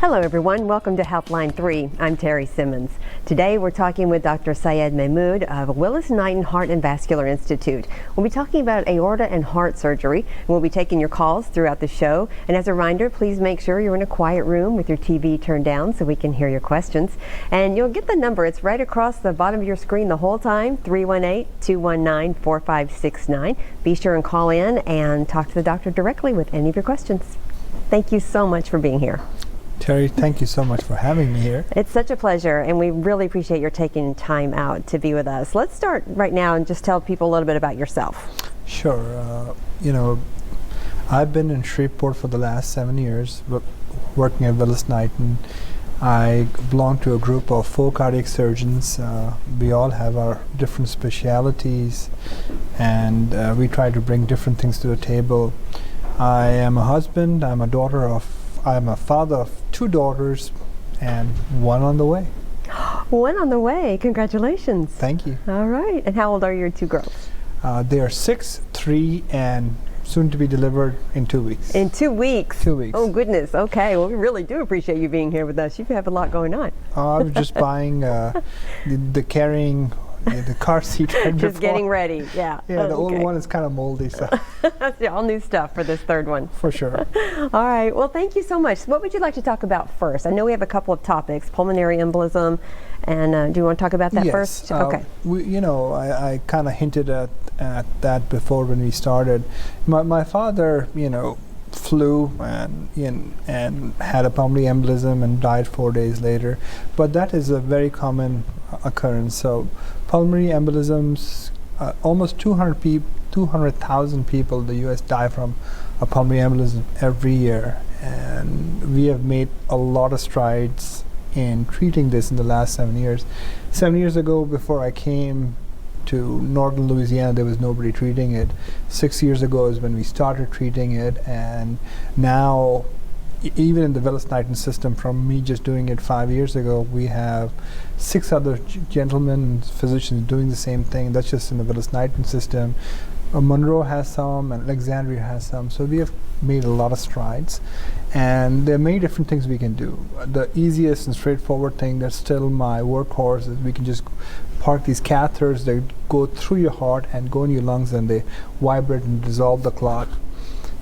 Hello everyone, welcome to Healthline 3. I'm Terri Simmons. Today we're talking with Dr. Syed Mehmood of Willis Knighton Heart and Vascular Institute. We'll be talking about aorta and heart surgery, and we'll be taking your calls throughout the show. And as a reminder, please make sure you're in a quiet room with your TV turned down so we can hear your questions. And you'll get the number, it's right across the bottom of your screen the whole time, 318-219-4569. Be sure and call in and talk to the doctor directly with any of your questions. Thank you so much for being here. Terri, thank you so much for having me here. It's such a pleasure, and we really appreciate your taking time out to be with us. Let's start right now and just tell people a little bit about yourself. Sure. I've been in Shreveport for the last 7 years, working at Willis Knighton. I belong to a group of 4 cardiac surgeons. We all have our different specialities, and we try to bring different things to the table. I am a husband. I'm a father of 2 daughters and 1 on the way. 1 on the way. Congratulations. Thank you. All right. And how old are your 2 girls? They are 6, 3, and soon to be delivered in 2 weeks. In 2 weeks? 2 weeks. Oh, goodness. Okay. Well, we really do appreciate you being here with us. You have a lot going on. I was just buying the carrying the car seat right Just before. getting ready. Yeah. Yeah, the old one is kind of moldy, so. That's all new stuff for this 3rd one. For sure. All right. Well, thank you so much. What would you like to talk about first? I know we have a couple of topics, pulmonary embolism, and do you want to talk about that first? Okay. I kind of hinted at that before when we started. My father, flew and had a pulmonary embolism and died 4 days later. But that is a very common occurrence. So pulmonary embolisms, almost 200,000 people in the U.S. die from a pulmonary embolism every year. And we have made a lot of strides in treating this in the last 7 years. 7 years ago, before I came to northern Louisiana, there was nobody treating it. 6 years ago is when we started treating it, and now even in the Willis Knighton system, from me just doing it 5 years ago, we have 6 other gentlemen, physicians doing the same thing. That's just in the Willis Knighton system. Monroe has some, and Alexandria has some. So we have made a lot of strides, and there are many different things we can do. The easiest and straightforward thing that's still my workhorse is we can just park these catheters that go through your heart and go in your lungs, and they vibrate and dissolve the clot.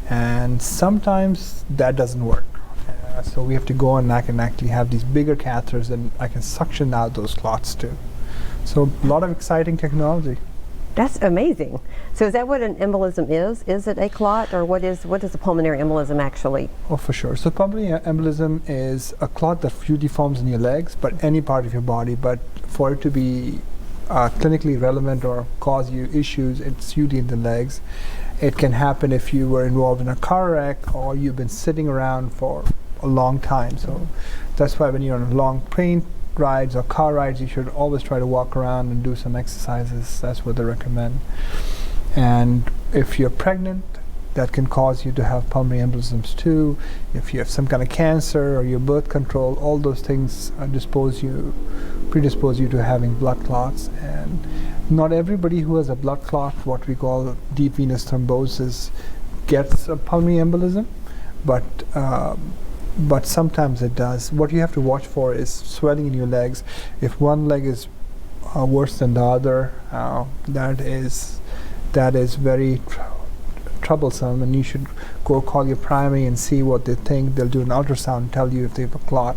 And sometimes that doesn't work. So we have to go and I can actually have these bigger catheters, and I can suction out those clots too. So a lot of exciting technology. That's amazing. So is that what an embolism is? Is it a clot, or what is a pulmonary embolism actually? Oh, for sure. So pulmonary embolism is a clot that usually forms in your legs, but any part of your body. But for it to be clinically relevant or cause you issues, it's usually in the legs. It can happen if you were involved in a car wreck or you've been sitting around for a long time. So that's why when you're on long plane rides or car rides, you should always try to walk around and do some exercises. That's what they recommend. And if you're pregnant, that can cause you to have pulmonary embolisms too. If you have some kind of cancer or your birth control, all those things predispose you to having blood clots. And not everybody who has a blood clot, what we call deep venous thrombosis, gets a pulmonary embolism, but sometimes it does. What you have to watch for is swelling in your legs. If one leg is worse than the other, that is very troublesome, and you should go call your primary and see what they think. They'll do an ultrasound and tell you if they have a clot.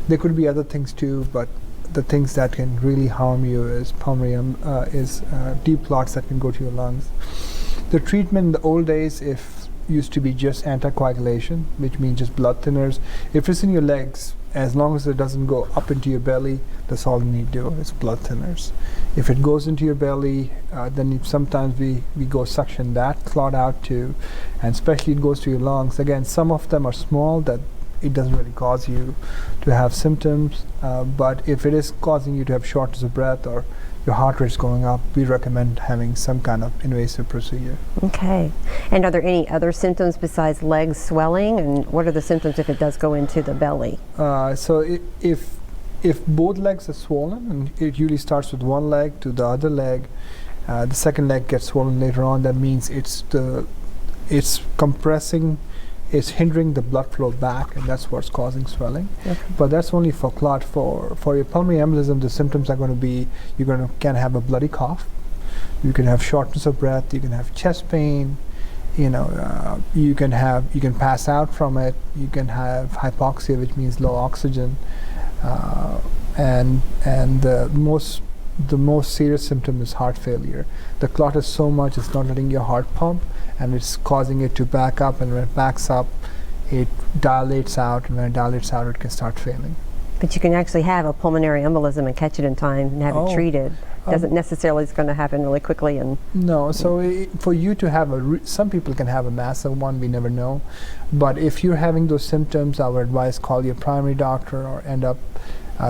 There could be other things too, but the things that can really harm you is deep clots that can go to your lungs. The treatment in the old days used to be just anticoagulation, which means just blood thinners. If it's in your legs, as long as it doesn't go up into your belly, that's all you need to do is blood thinners. If it goes into your belly, then sometimes we go suction that clot out too, and especially it goes to your lungs. Again, some of them are small that it doesn't really cause you to have symptoms, but if it is causing you to have shortness of breath or your heart rate is going up, we recommend having some kind of invasive procedure. Okay. And are there any other symptoms besides leg swelling? And what are the symptoms if it does go into the belly? So if both legs are swollen, and it usually starts with one leg to the other leg, the second leg gets swollen later on, that means it's compressing is hindering the blood flow back, and that's what's causing swelling. Okay. But that's only for clot. For your pulmonary embolism, the symptoms are going to be can have a bloody cough, you can have shortness of breath, you can have chest pain, you can pass out from it, you can have hypoxia, which means low oxygen, and the most serious symptom is heart failure. The clot is so much it's not letting your heart pump, and it's causing it to back up, and when it backs up, it dilates out, and when it dilates out, it can start failing. But you can actually have a pulmonary embolism and catch it in time and have it treated. Doesn't necessarily it's going to happen really quickly. And no, so for you to have some people can have a massive one, we never know. But if you're having those symptoms, I would advise call your primary doctor or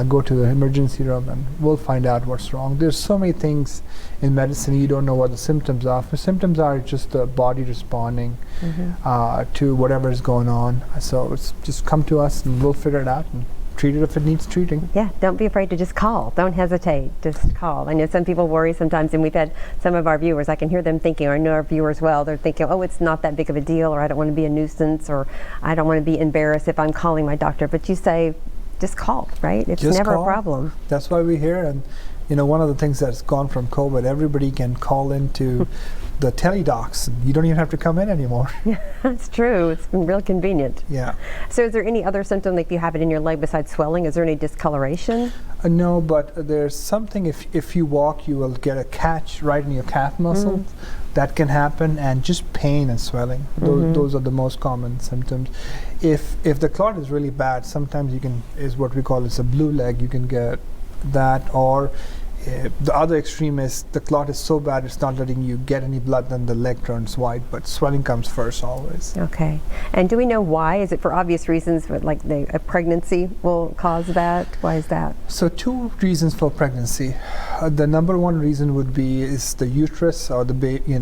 go to the emergency room, and we'll find out what's wrong. There's so many things in medicine you don't know what the symptoms are. The symptoms are just the body responding to whatever is going on. So it's just come to us and we'll figure it out and treat it if it needs treating. Yeah, don't be afraid to just call. Don't hesitate. Just call. I know some people worry sometimes, and we've had some of our viewers, I can hear them thinking, or I know our viewers well, they're thinking, oh, it's not that big of a deal, or I don't want to be a nuisance, or I don't want to be embarrassed if I'm calling my doctor. But you say, just call, right? It's just never call. A problem. That's why we're here. And one of the things that's gone from COVID, everybody can call into the teledocs. You don't even have to come in anymore. Yeah, that's true. It's been real convenient. Yeah. So is there any other symptom, like if you have it in your leg besides swelling? Is there any discoloration? No, but there's something, if you walk, you will get a catch right in your calf muscle. That can happen, and just pain and swelling. Those are the most common symptoms. If the clot is really bad, sometimes is what we call a blue leg. You can get that, or the other extreme is the clot is so bad it's not letting you get any blood, then the leg turns white, but swelling comes first always. Okay. And do we know why? Is it for obvious reasons, but like a pregnancy will cause that? Why is that? So 2 reasons for pregnancy. The number one reason would be is the uterus, or the baby,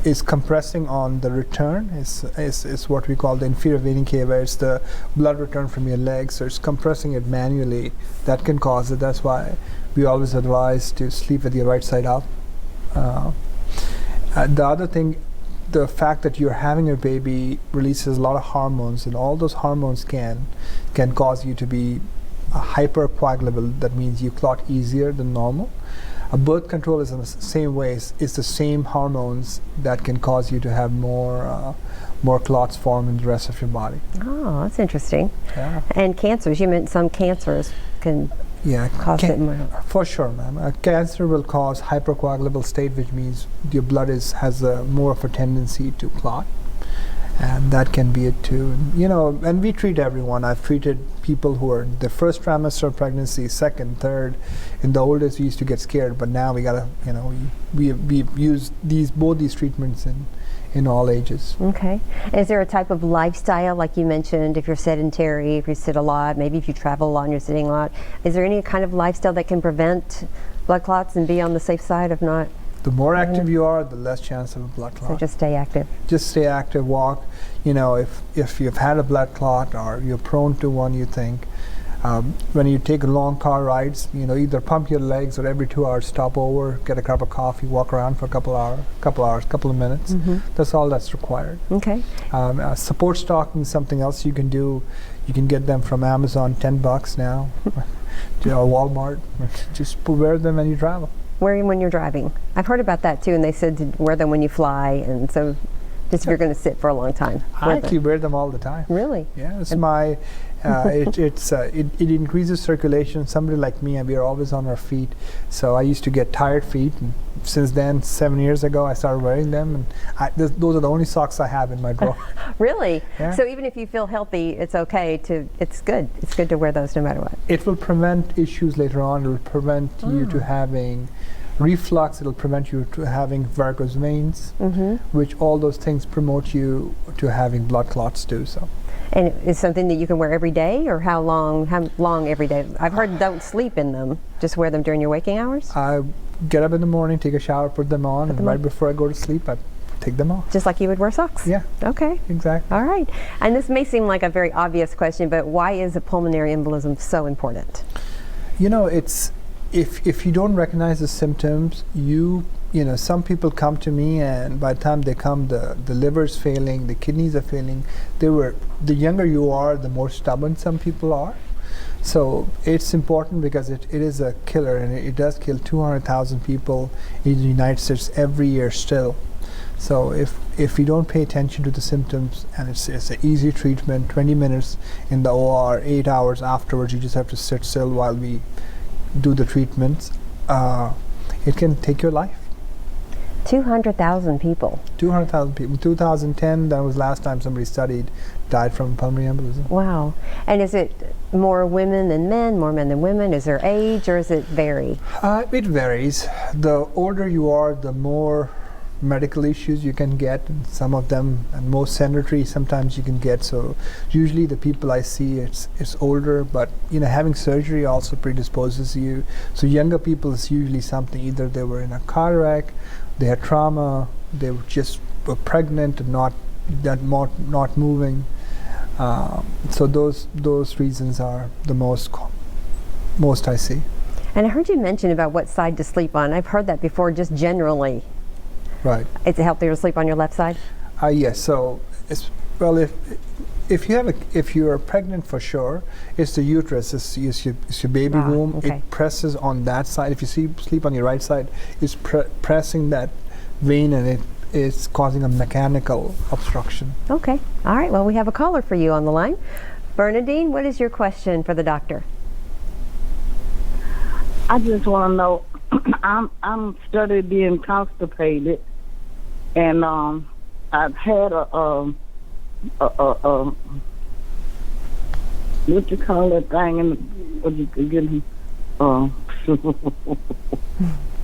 is compressing on the return. Is what we call the inferior vena cava. It's the blood return from your leg, so it's compressing it manually. That can cause it. That's why we always advise to sleep with your right side up. The other thing, the fact that you're having a baby releases a lot of hormones, and all those hormones can cause you to be hypercoagulable. That means you clot easier than normal. Birth control is in the same way. It's the same hormones that can cause you to have more clots form in the rest of your body. Oh, that's interesting. Yeah. And cancers, you meant some cancers can cause it more. For sure, ma'am. Cancer will cause hypercoagulable state, which means your blood has more of a tendency to clot. And that can be it too. And we treat everyone. I've treated people who are the first trimester of pregnancy, second, third. In the old days, we used to get scared, but now we gotta, we've used both these treatments in all ages. Okay. Is there a type of lifestyle, like you mentioned, if you're sedentary, if you sit a lot, maybe if you travel a lot and you're sitting a lot, is there any kind of lifestyle that can prevent blood clots and be on the safe side of not? The more active you are, the less chance of a blood clot. So just stay active. Just stay active, walk. If you've had a blood clot or you're prone to one, you think, when you take long car rides, either pump your legs, or every 2 hours stop over, get a cup of coffee, walk around for a couple of minutes. That's all that's required. Okay. Support stockings, something else you can do. You can get them from Amazon, $10 now, to Walmart. Just wear them when you travel. Wear them when you're driving. I've heard about that too, and they said to wear them when you fly, and so just if you're going to sit for a long time. I actually wear them all the time. Really? Yeah, it's my. It increases circulation. Somebody like me, we are always on our feet, so I used to get tired feet, and since then, 7 years ago, I started wearing them, and those are the only socks I have in my drawer. Really? Yeah. So even if you feel healthy, it's okay to. It's good. It's good to wear those no matter what. It will prevent issues later on. It will prevent you to having reflux. It will prevent you to having varicose veins, which all those things promote you to having blood clots too. So. And it's something that you can wear every day, or how long every day? I've heard don't sleep in them, just wear them during your waking hours? I get up in the morning, take a shower, put them on, and right before I go to sleep, I take them off. Just like you would wear socks? Yeah. Okay. Exactly. All right. And this may seem like a very obvious question, but why is a pulmonary embolism so important? It's if you don't recognize the symptoms, you some people come to me, and by the time they come, the liver's failing, the kidneys are failing. The younger you are, the more stubborn some people are. So it's important because it is a killer, and it does kill 200,000 people in the United States every year still. So if you don't pay attention to the symptoms, and it's an easy treatment, 20 minutes in the OR, 8 hours afterwards, you just have to sit still while we do the treatments. It can take your life. 200,000 people. 200,000 people. 2010, that was last time somebody studied, died from pulmonary embolism. Wow. And is it more women than men, more men than women? Is there age, or does it vary? It varies. The older you are, the more medical issues you can get, and some of them, and most sedentary sometimes you can get. So usually the people I see, it's older, but having surgery also predisposes you. So younger people is usually something, either they were in a car wreck, they had trauma, they were pregnant and not moving. So those reasons are the most I see. And I heard you mention about what side to sleep on. I've heard that before, just generally. Right. Is it healthier to sleep on your left side? Yes. So if you are pregnant, for sure, it's the uterus, it's your baby womb. Okay. It presses on that side. If you sleep on your right side, it's pressing that vein, and it's causing a mechanical obstruction. Okay. All right. Well, we have a caller for you on the line. Bernadine, what is your question for the doctor? I just want to know. I'm studying being constipated, and I've had a what you call that thing in what you could get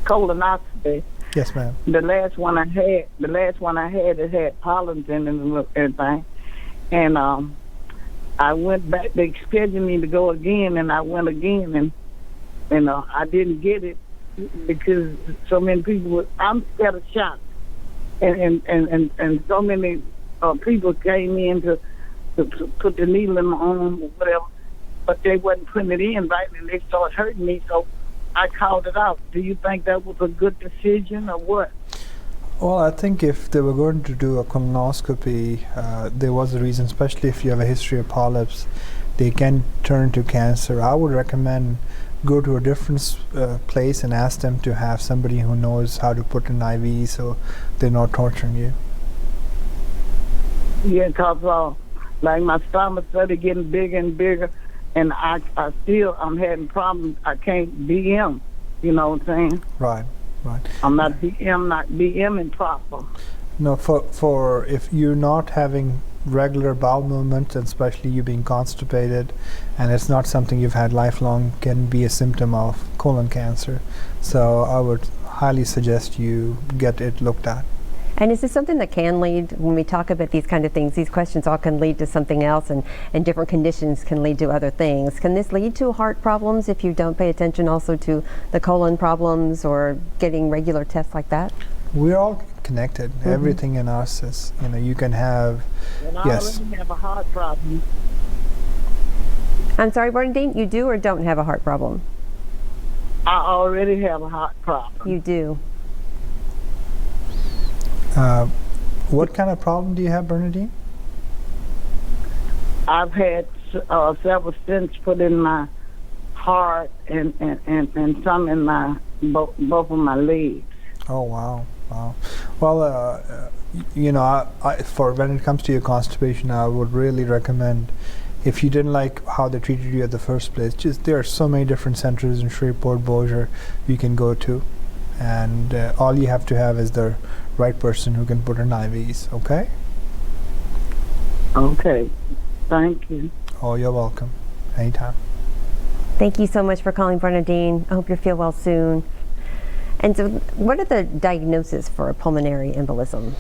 colonoscopy. Yes, ma'am. The last one I had, it had pollens in it and everything, and I went back. They scheduled me to go again, and I went again, and I didn't get it because so many people. I'm scared of shots, and so many people came in to put the needle in my arm or whatever, but they wasn't putting it in right, and they started hurting me. So I called it out. Do you think that was a good decision or what? Well, I think if they were going to do a colonoscopy, there was a reason, especially if you have a history of polyps, they can turn to cancer. I would recommend go to a different place and ask them to have somebody who knows how to put an IV so they're not torturing you. Yeah, because like my stomach started getting bigger and bigger, and I'm having problems. I can't BM, you know what I'm saying? Right. I'm not BMing proper. No, for if you're not having regular bowel movements, and especially you being constipated, and it's not something you've had lifelong, can be a symptom of colon cancer. So I would highly suggest you get it looked at. And is this something that can lead, when we talk about these kind of things, these questions all can lead to something else, and different conditions can lead to other things. Can this lead to heart problems if you don't pay attention also to the colon problems or getting regular tests like that? We're all connected. Mm-hmm. Everything in us is, you can have, and yes. I already have a heart problem. I'm sorry, Bernadine, you do or don't have a heart problem? I already have a heart problem. You do. What kind of problem do you have, Bernadine? I've had several stents put in my heart and some in my both of my legs. Oh, wow. Well, for when it comes to your constipation, I would really recommend, if you didn't like how they treated you at the first place, there are so many different centers in Shreveport, Bossier you can go to, and all you have to have is the right person who can put in IVs. Okay? Okay. Thank you. Oh, you're welcome. Anytime. Thank you so much for calling, Bernadine. I hope you feel well soon. And so, what are the diagnoses for a pulmonary embolism?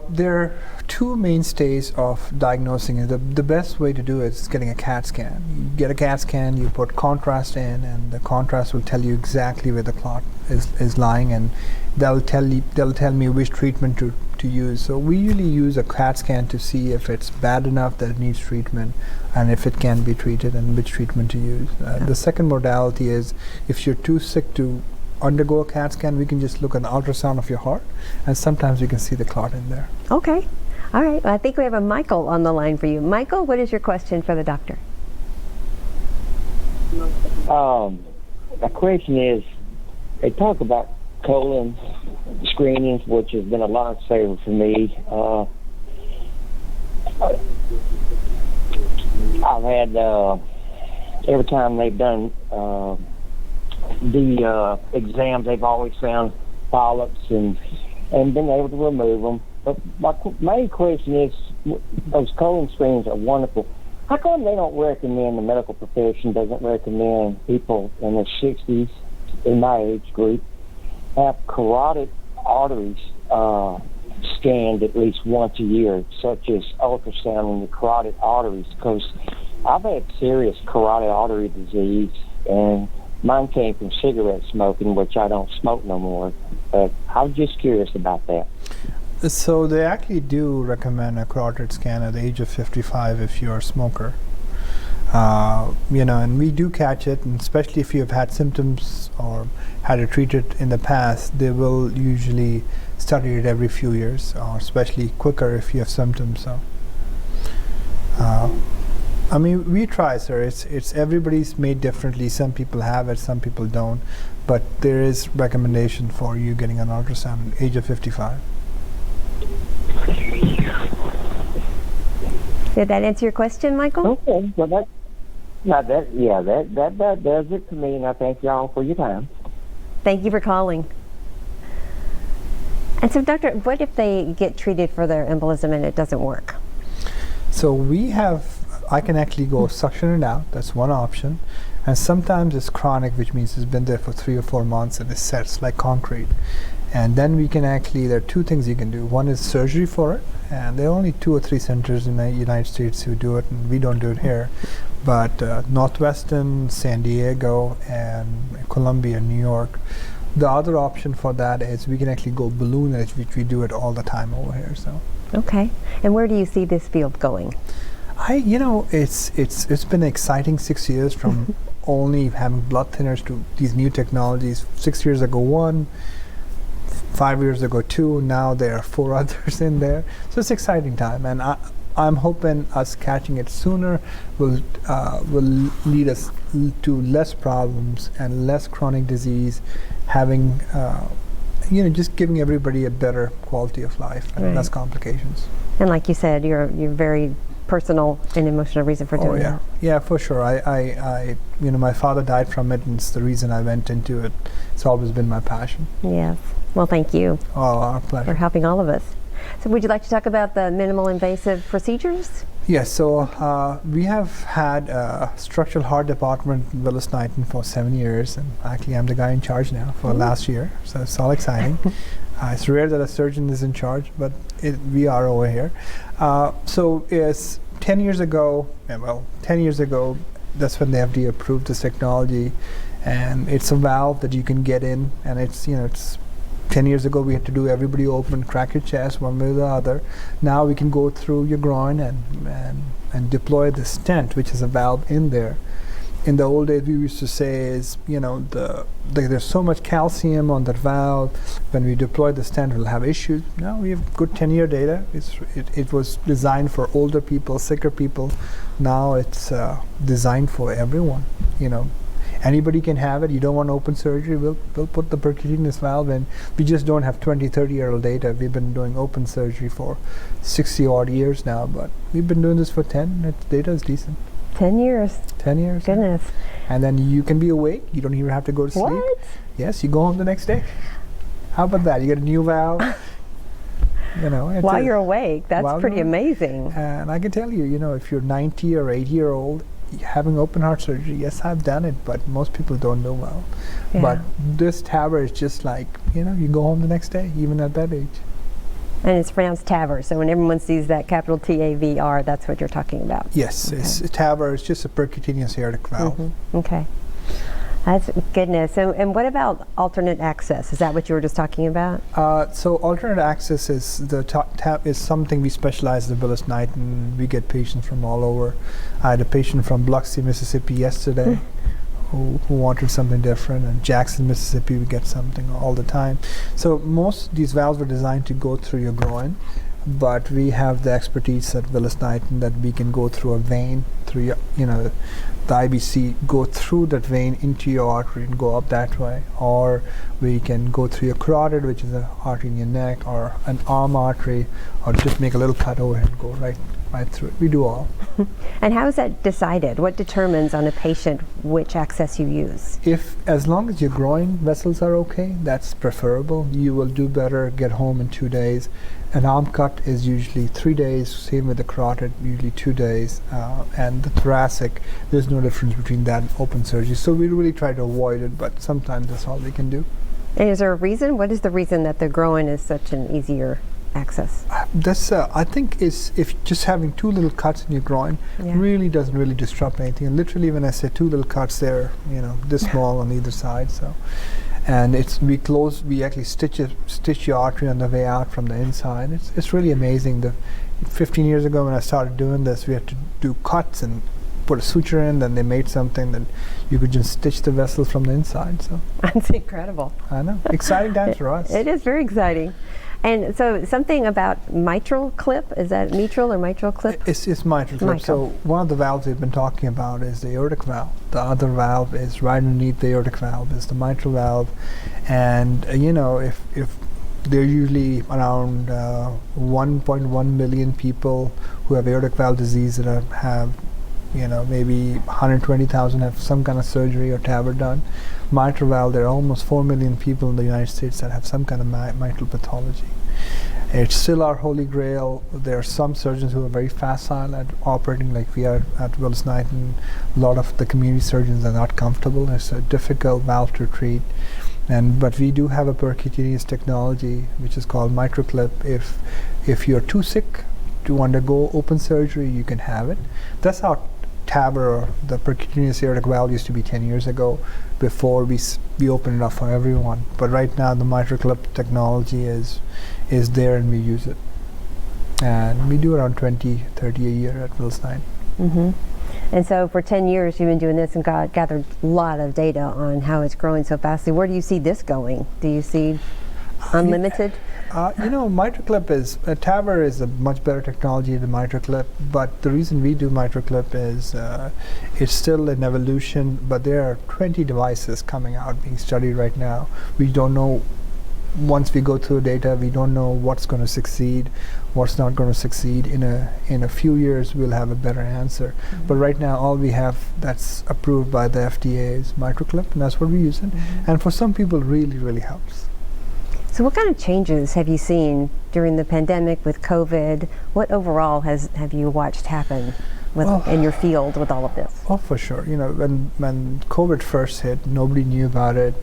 There are two mainstays of diagnosing it. The best way to do it is getting a CAT scan. You get a CAT scan, you put contrast in, and the contrast will tell you exactly where the clot is lying, and they'll tell me which treatment to use. So we usually use a CAT scan to see if it's bad enough that it needs treatment, and if it can be treated, and which treatment to use. The second modality is if you're too sick to undergo a CAT scan, we can just look at an ultrasound of your heart, and sometimes we can see the clot in there. Okay. All right. Well, I think we have a Michael on the line for you. Michael, what is your question for the doctor? My question is, they talk about colon screenings, which has been a lifesaver for me. I've had, every time they've done the exams, they've always found polyps and been able to remove them. But my main question is, those colon screenings are wonderful. How come they don't recommend, the medical profession doesn't recommend people in their 60s, in my age group, have carotid arteries scanned at least once a year, such as ultrasound in the carotid arteries? Because I've had serious carotid artery disease, and mine came from cigarette smoking, which I don't smoke no more. But I was just curious about that. So they actually do recommend a carotid scan at the age of 55 if you're a smoker. And we do catch it, and especially if you have had symptoms or had it treated in the past, they will usually study it every few years, or especially quicker if you have symptoms. So, we try, sir. It's everybody's made differently. Some people have it, some people don't, but there is recommendation for you getting an ultrasound at the age of 55. Did that answer your question, Michael? Okay, well that does it to me, and I thank y'all for your time. Thank you for calling. And so, doctor, what if they get treated for their embolism and it doesn't work? So I can actually go suction it out. That's one option. And sometimes it's chronic, which means it's been there for 3 or 4 months and it sets like concrete. And then we can there are 2 things you can do. One is surgery for it, and there are only 2 or 3 centers in the United States who do it, and we don't do it here. But Northwestern, San Diego, and Columbia, New York. The other option for that is we can actually go balloon it, which we do it all the time over here. So. Okay. And where do you see this field going? It's been an exciting 6 years from only having blood thinners to these new technologies. 6 years ago, 1. 5 years ago, 2. Now there are 4 others in there. So it's an exciting time, and I'm hoping us catching it sooner will lead us to less problems and less chronic disease, having just giving everybody a better quality of life and less complications. And like you said, you're very personal and emotional reason for doing that. Yeah, for sure. I my father died from it, and it's the reason I went into it. It's always been my passion. Yes. Well, thank you. Oh, our pleasure. For helping all of us. So would you like to talk about the minimal invasive procedures? Yes, so we have had a structural heart department in Willis Knighton for 7 years, and actually I'm the guy in charge now for last year, so it's all exciting. It's rare that a surgeon is in charge, but we are over here. So it's 10 years ago, that's when the FDA approved this technology, and it's a valve that you can get in, and it's 10 years ago we had to do everybody open, crack your chest one way or the other. Now we can go through your groin and deploy the stent, which is a valve in there. In the old days we used to say there's so much calcium on that valve, when we deploy the stent we'll have issues. Now we have good 10-year data. It was designed for older people, sicker people. Now it's designed for everyone. Anybody can have it. You don't want open surgery, we'll put the percutaneous valve in. We just don't have 20, 30-year-old data. We've been doing open surgery for 60-odd years now, but we've been doing this for 10. Its data is decent. 10 years. 10 years. Goodness. Yeah. And then you can be awake. You don't even have to go to sleep. What? Yes, you go home the next day. How about that? You get a new valve. While you're awake, that's pretty amazing. And I can tell you, if you're 90 or 80-year-old, having open heart surgery, yes, I've done it, but most people don't know well. Yeah. But this TAVR is just like, you go home the next day, even at that age. And it's pronounced TAVR, so when everyone sees that capital TAVR, that's what you're talking about. Yes, okay. TAVR is just a percutaneous aortic valve. Mm-hmm. Okay. That's goodness. So, and what about alternate access? Is that what you were just talking about? So alternate access is is something we specialize in Willis Knighton. We get patients from all over. I had a patient from Biloxi, Mississippi yesterday who wanted something different. And Jackson, Mississippi, we get something all the time. So most of these valves were designed to go through your groin, but we have the expertise at Willis Knighton that we can go through a vein, through your, the IBC, go through that vein into your artery and go up that way. Or we can go through your carotid, which is an artery in your neck, or an arm artery, or just make a little cut over and go right through it. We do all. And how is that decided? What determines on a patient which access you use? As long as your groin vessels are okay, that's preferable. You will do better, get home in 2 days. An arm cut is usually 3 days, same with the carotid, usually 2 days. And the thoracic, there's no difference between that and open surgery. So we really try to avoid it, but sometimes that's all we can do. And is there a reason? What is the reason that the groin is such an easier access? That's I think is if just having 2 little cuts in your groin really doesn't really disrupt anything. And literally, when I say 2 little cuts, they're this small on either side. So, and we actually stitch your artery on the way out from the inside. It's really amazing. 15 years ago when I started doing this, we had to do cuts and put a suture in. Then they made something that you could just stitch the vessel from the inside. So That's incredible. I know, exciting times for us. It is very exciting. And so something about mitral clip, is that mitral or mitral clip? It's mitral clip. So one of the valves we've been talking about is the aortic valve. The other valve is right underneath the aortic valve is the mitral valve. And if there are usually around 1.1 million people who have aortic valve disease that have maybe 120,000 have some kind of surgery or TAVR done. Mitral valve, there are almost 4 million people in the United States that have some kind of mitral pathology. It's still our holy grail. There are some surgeons who are very facile at operating, like we are at Willis Knighton. A lot of the community surgeons are not comfortable. It's a difficult valve to treat. But we do have a percutaneous technology which is called MitraClip. If you're too sick to undergo open surgery, you can have it. That's how TAVR, or the percutaneous aortic valve, used to be 10 years ago, before we opened it up for everyone. But right now the MitraClip technology is there, and we use it. And we do around 20, 30 a year at Willis Knighton. Mm-hmm. And so for 10 years you've been doing this and gathered a lot of data on how it's growing so fastly. Where do you see this going? Do you see unlimited? MitraClip is, TAVR is a much better technology than MitraClip, but the reason we do MitraClip is it's still an evolution, but there are 20 devices coming out being studied right now. We don't know, once we go through data, we don't know what's going to succeed, what's not going to succeed. In a few years we'll have a better answer. Mm-hmm. But right now all we have that's approved by the FDA is MitraClip, and that's what we use it. Mm-hmm. And for some people really, really helps. So what kind of changes have you seen during the pandemic with COVID? What overall have you watched happen in your field with all of this? Oh, for sure. When COVID first hit, nobody knew about it.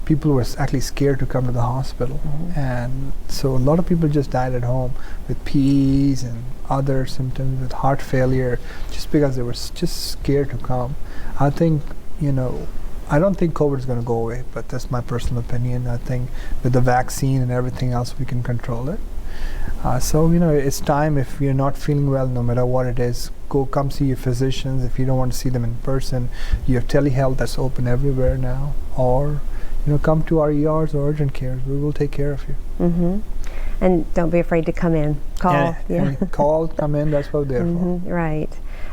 People were actually scared to come to the hospital. Mm-hmm. And so a lot of people just died at home with PEs and other symptoms, with heart failure, just because they were just scared to come. I think, I don't think COVID is going to go away, but that's my personal opinion. I think with the vaccine and everything else, we can control it. So it's time, if you're not feeling well, no matter what it is, come see your physicians. If you don't want to see them in person, you have telehealth that's open everywhere now. Or come to our ERs or urgent cares. We will take care of you. Mm-hmm. And don't be afraid to come in. Call. Call, come in. That's what we're there for. Right.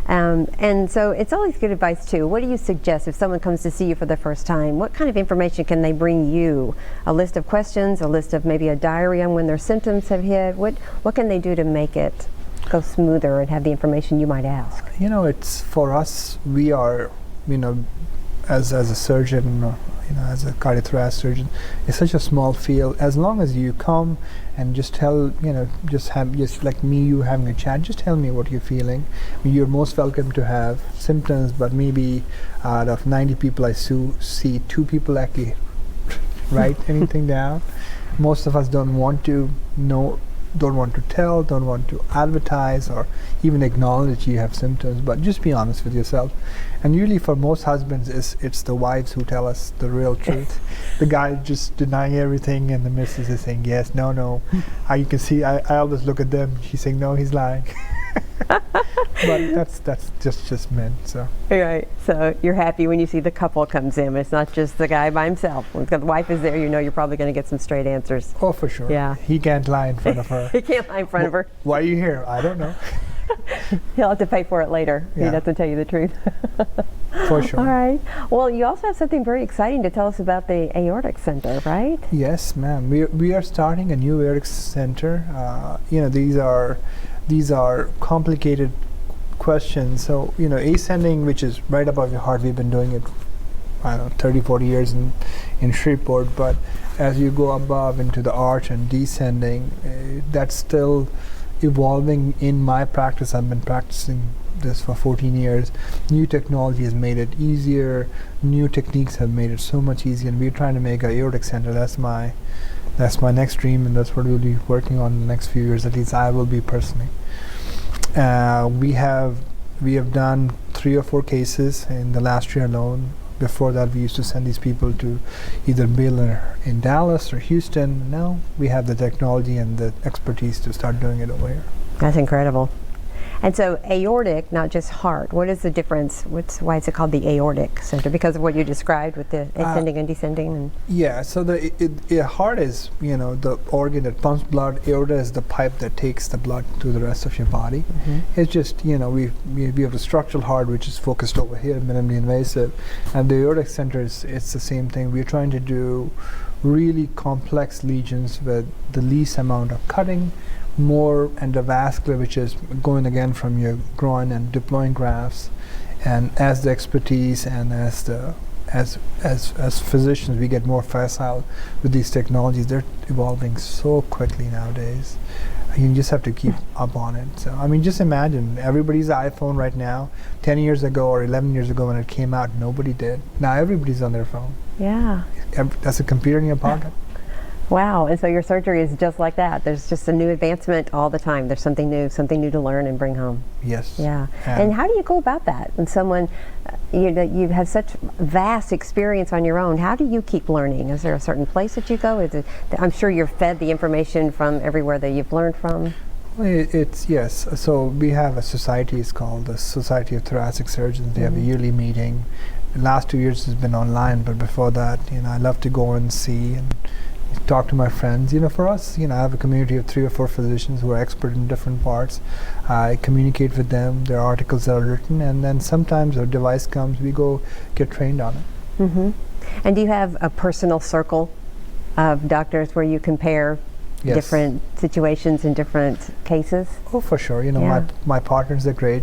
And so it's always good advice too. What do you suggest if someone comes to see you for the first time? What kind of information can they bring you? A list of questions, a list of maybe a diary on when their symptoms have hit? What can they do to make it go smoother and have the information you might ask? It's for us, we are, as a surgeon, as a cardiothoracic surgeon, it's such a small field. As long as you come and just tell, just like me, you having a chat, just tell me what you're feeling. You're most welcome to have symptoms, but maybe out of 90 people I see 2 people actually write anything down. Most of us don't want to know, don't want to tell, don't want to advertise or even acknowledge you have symptoms, but just be honest with yourself. And usually for most husbands, it's the wives who tell us the real truth. The guy just denying everything, and the missus is saying yes, no. You can see, I always look at them, she's saying no, he's lying. But that's just men. So Right. So you're happy when you see the couple comes in. It's not just the guy by himself. When the wife is there, you know you're probably going to get some straight answers. oh, for sure. Yeah. He can't lie in front of her. He can't lie in front of her. Why are you here? I don't know. He'll have to pay for it later. He Yeah. doesn't tell you the truth. For sure. All right. Well, you also have something very exciting to tell us about the aortic center, right? Yes, ma'am. We are starting a new aortic center. These are complicated questions. So ascending, which is right above your heart, we've been doing it, I don't know, 30, 40 years in Shreveport. But as you go above into the arch and descending, that's still evolving in my practice. I've been practicing this for 14 years. New technology has made it easier. New techniques have made it so much easier. And we're trying to make an aortic center. That's my next dream, and that's what we'll be working on in the next few years. At least I will be personally. We have done 3 or 4 cases in the last year alone. Before that, we used to send these people to either Bill in Dallas or Houston. Now we have the technology and the expertise to start doing it over here. That's incredible. And so aortic, not just heart. What is the difference? Why is it called the aortic center? Because of what you described with the ascending and descending? And Yeah, so the heart is, the organ that pumps blood. Aorta is the pipe that takes the blood to the rest of your body. It's just, we have the structural heart, which is focused over here, minimally invasive. And the aortic center it's the same thing. We're trying to do really complex lesions with the least amount of cutting, more endovascular, which is going again from your groin and deploying grafts. And as the expertise and as physicians, we get more facile with these technologies. They're evolving so quickly nowadays. You just have to keep up on it. So just imagine everybody's iPhone right now. 10 years ago or 11 years ago when it came out, nobody did. Now everybody's on their phone. yeah. That's a computer in your pocket. Wow. And so your surgery is just like that. There's just a new advancement all the time. There's something new to learn and bring home. Yes. Yeah. And how do you go about that? When someone, you have such vast experience on your own, how do you keep learning? Is there a certain place that you go? I'm sure you're fed the information from everywhere that you've learned from. It's yes. So we have a society. It's called the Society of Thoracic Surgeons. They have a yearly meeting. The last 2 years has been online, but before that, I love to go and see and talk to my friends. For us, I have a community of 3 or 4 physicians who are expert in different parts. I communicate with them. There are articles that are written, and then sometimes a device comes, we go get trained on it. And do you have a personal circle of doctors where you compare Yes. different situations in different cases? Oh, for sure. Yeah. My partners are great.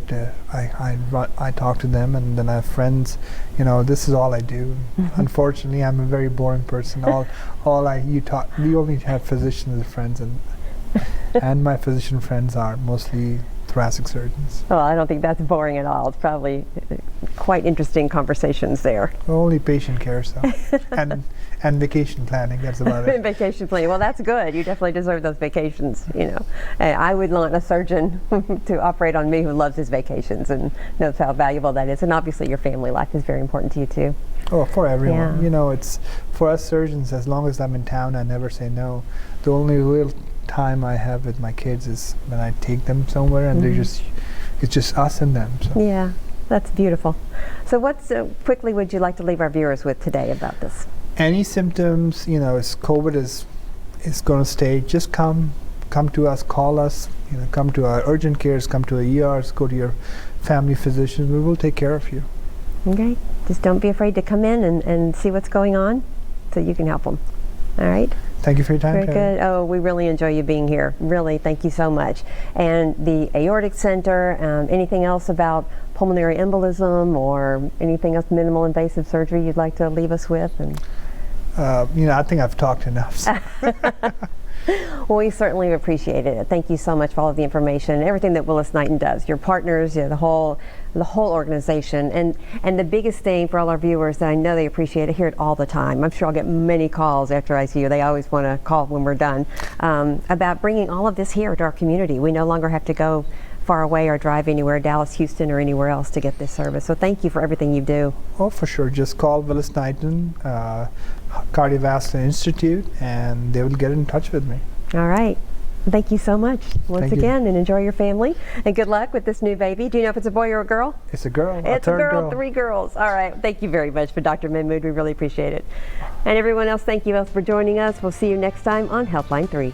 I talk to them, and then I have friends. This is all I do. Unfortunately, I'm a very boring person. We only have physicians as friends, and my physician friends are mostly thoracic surgeons. Well, I don't think that's boring at all. It's probably quite interesting conversations there. Only patient care, so and vacation planning. That's about it. Vacation planning. Well, that's good. You definitely deserve those vacations. And I would want a surgeon to operate on me who loves his vacations and knows how valuable that is. And obviously, your family life is very important to you too. Oh, for everyone. Yeah. It's for us surgeons. As long as I'm in town, I never say no. The only real time I have with my kids is when I take them somewhere, and it's just us and them. So. Yeah, that's beautiful. So, what quickly would you like to leave our viewers with today about this? Any symptoms, as COVID is going to stay, just come to us, call us, come to our urgent cares, come to our ERs, go to your family physician. We will take care of you. Okay, just don't be afraid to come in and see what's going on so you can help them. All right? Thank you for your time, Very Terri. good. Oh, we really enjoy you being here. Really, thank you so much. And the aortic center, anything else about pulmonary embolism or anything else, minimal invasive surgery you'd like to leave us with? And I think I've talked enough. So. Well, we certainly appreciated it. Thank you so much for all of the information and everything that Willis Knighton does. Your partners, the whole organization, and the biggest thing for all our viewers that I know they appreciate, I hear it all the time. I'm sure I'll get many calls after I see you. They always want to call when we're done about bringing all of this here to our community. We no longer have to go far away or drive anywhere, Dallas, Houston, or anywhere else to get this service. So thank you for everything you do. Oh, for sure. Just call Willis Knighton Cardiovascular Institute, and they will get in touch with me. All right. Thank you so much once Thank you. again, and enjoy your family. And good luck with this new baby. Do you know if it's a boy or a girl? It's a girl. It's a girl, 3 girls. All right. Thank you very much for Dr. Mehmood. We really appreciate it. And everyone else, thank you else for joining us. We'll see you next time on Healthline 3.